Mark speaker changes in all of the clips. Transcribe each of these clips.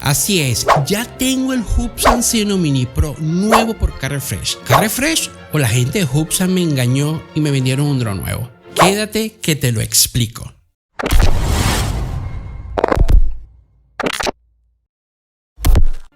Speaker 1: Así es, ya tengo el Hubsan Sino Mini Pro nuevo por Carrefresh. ¿Carrefresh o la gente de Hubsan me engañó y me vendieron un dron nuevo? Quédate que te lo explico.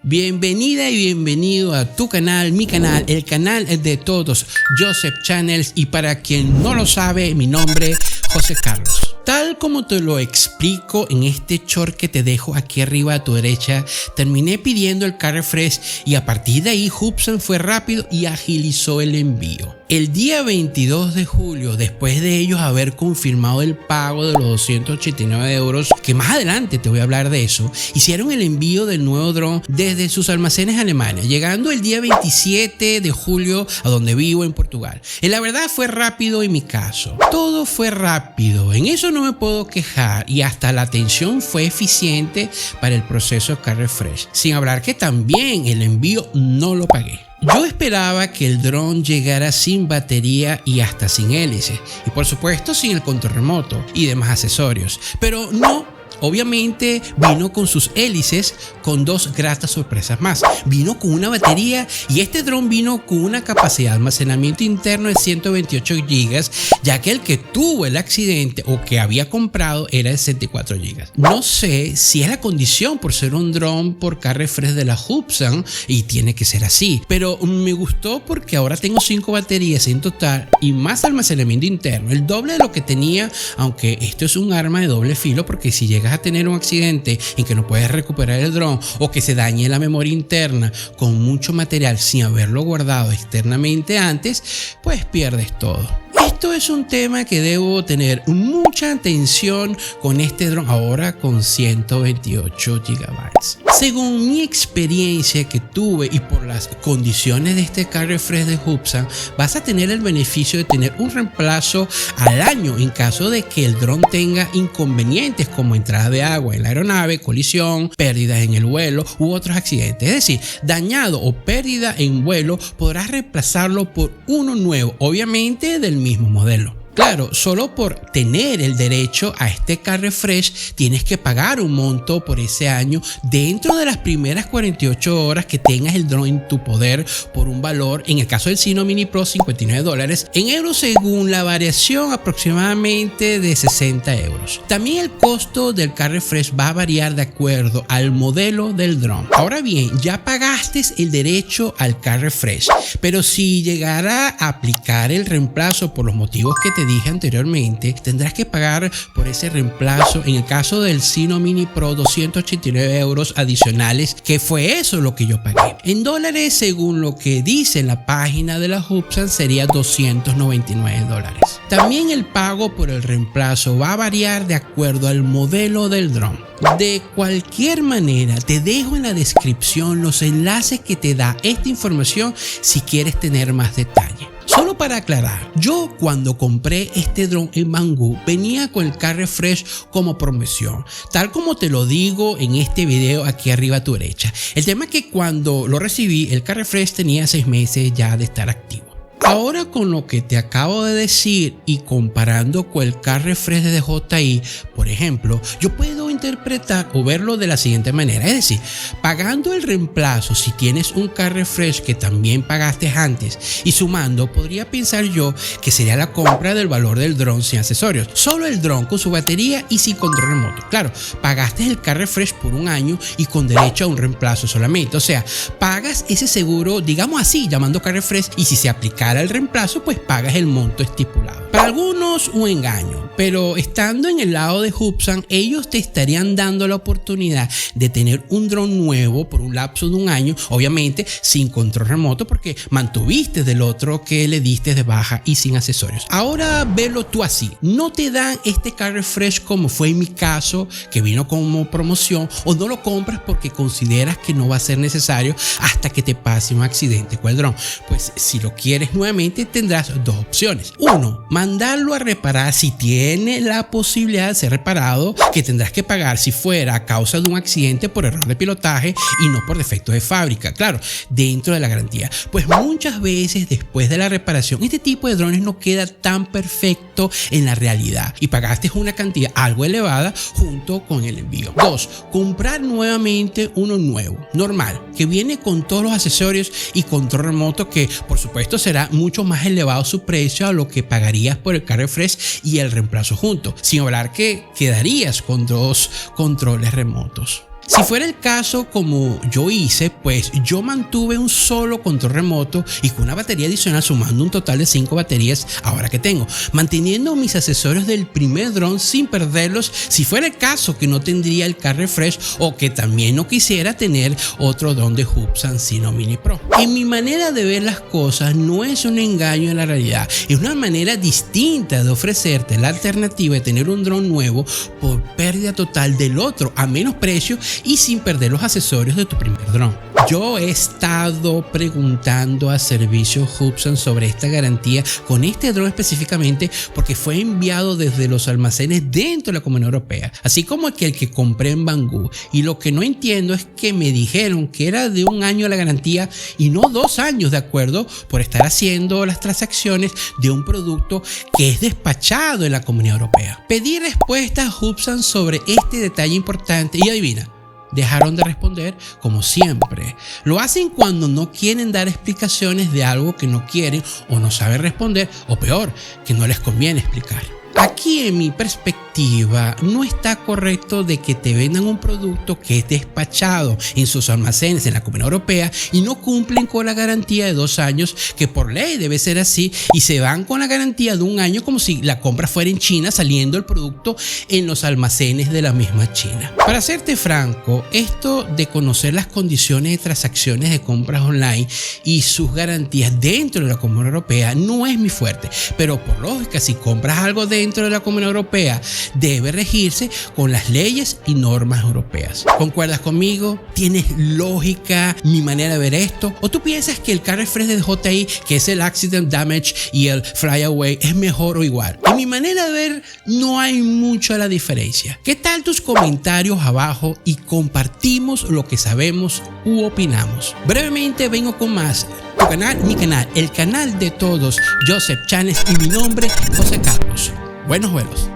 Speaker 1: Bienvenida y bienvenido a tu canal, mi canal, el canal de todos, Joseph Channels, y para quien no lo sabe, mi nombre, José Carlos. Tal como te lo explico en este short que te dejo aquí arriba a tu derecha, terminé pidiendo el Carrefresh y a partir de ahí Hubsan fue rápido y agilizó el envío. El día 22 de julio, después de ellos haber confirmado el pago de los 289 euros, que más adelante te voy a hablar de eso, hicieron el envío del nuevo dron desde sus almacenes Alemania, llegando el día 27 de julio a donde vivo en Portugal. Y la verdad fue rápido en mi caso. Todo fue rápido, en eso no me puedo quejar, y hasta la atención fue eficiente para el proceso Carrefresh. Sin hablar que también el envío no lo pagué. Yo esperaba que el dron llegara sin batería y hasta sin hélices, y por supuesto sin el control remoto y demás accesorios, pero no. Obviamente vino con sus hélices, con dos gratas sorpresas más. Vino con una batería y este dron vino con una capacidad de almacenamiento interno de 128 GB, ya que el que tuvo el accidente o que había comprado era de 64 GB. No sé si es la condición por ser un dron por Carrefresh de la Hubsan y tiene que ser así, pero me gustó porque ahora tengo 5 baterías en total y más almacenamiento interno, el doble de lo que tenía, aunque esto es un arma de doble filo porque si llegas a tener un accidente en que no puedes recuperar el dron o que se dañe la memoria interna con mucho material sin haberlo guardado externamente antes, pues pierdes todo. Esto es un tema que debo tener mucha atención con este dron ahora con 128 GB. Según mi experiencia que tuve y por las condiciones de este Carrefresh de Hubsan, vas a tener el beneficio de tener un reemplazo al año en caso de que el dron tenga inconvenientes como entrada de agua en la aeronave, colisión, pérdidas en el vuelo u otros accidentes. Es decir, dañado o pérdida en vuelo, podrás reemplazarlo por uno nuevo, obviamente del mismo modelo. Claro, solo por tener el derecho a este Carrefresh tienes que pagar un monto por ese año dentro de las primeras 48 horas que tengas el dron en tu poder por un valor, en el caso del Sino Mini Pro, $59, en euros según la variación aproximadamente de 60 euros. También el costo del Carrefresh va a variar de acuerdo al modelo del dron. Ahora bien, ya pagaste el derecho al Carrefresh, pero si llegara a aplicar el reemplazo por los motivos que te dije anteriormente, tendrás que pagar por ese reemplazo, en el caso del Sino Mini Pro, 289 euros adicionales, que fue eso lo que yo pagué. En dólares, según lo que dice en la página de la Hubsan, sería $299. También el pago por el reemplazo va a variar de acuerdo al modelo del dron. De cualquier manera, te dejo en la descripción los enlaces que te da esta información si quieres tener más detalle. Solo para aclarar, yo cuando compré este dron en Banggood venía con el Carrefresh como promoción, tal como te lo digo en este video aquí arriba a tu derecha. El tema es que cuando lo recibí, el Carrefresh tenía 6 meses ya de estar activo. Ahora con lo que te acabo de decir y comparando con el Carrefresh de DJI, por ejemplo, yo puedo interpretar o verlo de la siguiente manera. Es decir, pagando el reemplazo si tienes un Carrefresh que también pagaste antes y sumando, podría pensar yo que sería la compra del valor del dron sin accesorios. Solo el dron con su batería y sin control remoto. Claro, pagaste el Carrefresh por un año y con derecho a un reemplazo solamente. O sea, pagas ese seguro, digamos así, llamando Carrefresh, y si se aplicara el reemplazo, pues pagas el monto estipulado. Para algunos un engaño, pero estando en el lado de Hubsan, ellos te estarían dando la oportunidad de tener un dron nuevo por un lapso de un año, obviamente sin control remoto porque mantuviste del otro que le diste de baja y sin accesorios. Ahora velo tú así, no te dan este Carrefresh como fue en mi caso, que vino como promoción, o no lo compras porque consideras que no va a ser necesario hasta que te pase un accidente con el dron. Pues si lo quieres nuevamente tendrás dos opciones. Uno, mandarlo a reparar si tiene la posibilidad de ser reparado, que tendrás que pagar si fuera a causa de un accidente por error de pilotaje y no por defectos de fábrica, claro, dentro de la garantía. Pues muchas veces después de la reparación este tipo de drones no queda tan perfecto en la realidad y pagaste una cantidad algo elevada junto con el envío. 2. Comprar nuevamente uno nuevo, normal, que viene con todos los accesorios y control remoto, que por supuesto será mucho más elevado su precio a lo que pagarías por el car refresh y el reemplazo junto, sin hablar que quedarías con 2 controles remotos. Si fuera el caso como yo hice, pues yo mantuve un solo control remoto y con una batería adicional, sumando un total de 5 baterías ahora que tengo, manteniendo mis accesorios del primer dron sin perderlos si fuera el caso que no tendría el car refresh o que también no quisiera tener otro dron de Hubsan Sino Mini Pro. En mi manera de ver las cosas no es un engaño en la realidad, es una manera distinta de ofrecerte la alternativa de tener un dron nuevo por pérdida total del otro a menos precio y sin perder los accesorios de tu primer dron. Yo he estado preguntando a servicio Hubsan sobre esta garantía con este dron específicamente porque fue enviado desde los almacenes dentro de la Comunidad Europea, así como aquel que compré en Banggood, y lo que no entiendo es que me dijeron que era de 1 año la garantía y no 2 años, de acuerdo, por estar haciendo las transacciones de un producto que es despachado en la Comunidad Europea. Pedí respuesta a Hubsan sobre este detalle importante y adivina, dejaron de responder como siempre. Lo hacen cuando no quieren dar explicaciones de algo que no quieren o no saben responder, o peor, que no les conviene explicar. Aquí, en mi perspectiva, no está correcto de que te vendan un producto que es despachado en sus almacenes en la Comunidad Europea y no cumplen con la garantía de 2 años, que por ley debe ser así, y se van con la garantía de 1 año como si la compra fuera en China, saliendo el producto en los almacenes de la misma China. Para serte franco, esto de conocer las condiciones de transacciones de compras online y sus garantías dentro de la Comunidad Europea no es mi fuerte, pero por lógica, si compras algo dentro de la Comunidad Europea, debe regirse con las leyes y normas europeas. ¿Concuerdas conmigo? ¿Tienes lógica mi manera de ver esto? ¿O tú piensas que el car refresh de DJI, que es el Accident Damage y el Flyaway, es mejor o igual? En mi manera de ver no hay mucha la diferencia. ¿Qué tal tus comentarios abajo y compartimos lo que sabemos u opinamos? Brevemente vengo con más. Tu canal, mi canal, el canal de todos, Joseph Channels, y mi nombre, José Carlos. Buenos vuelos.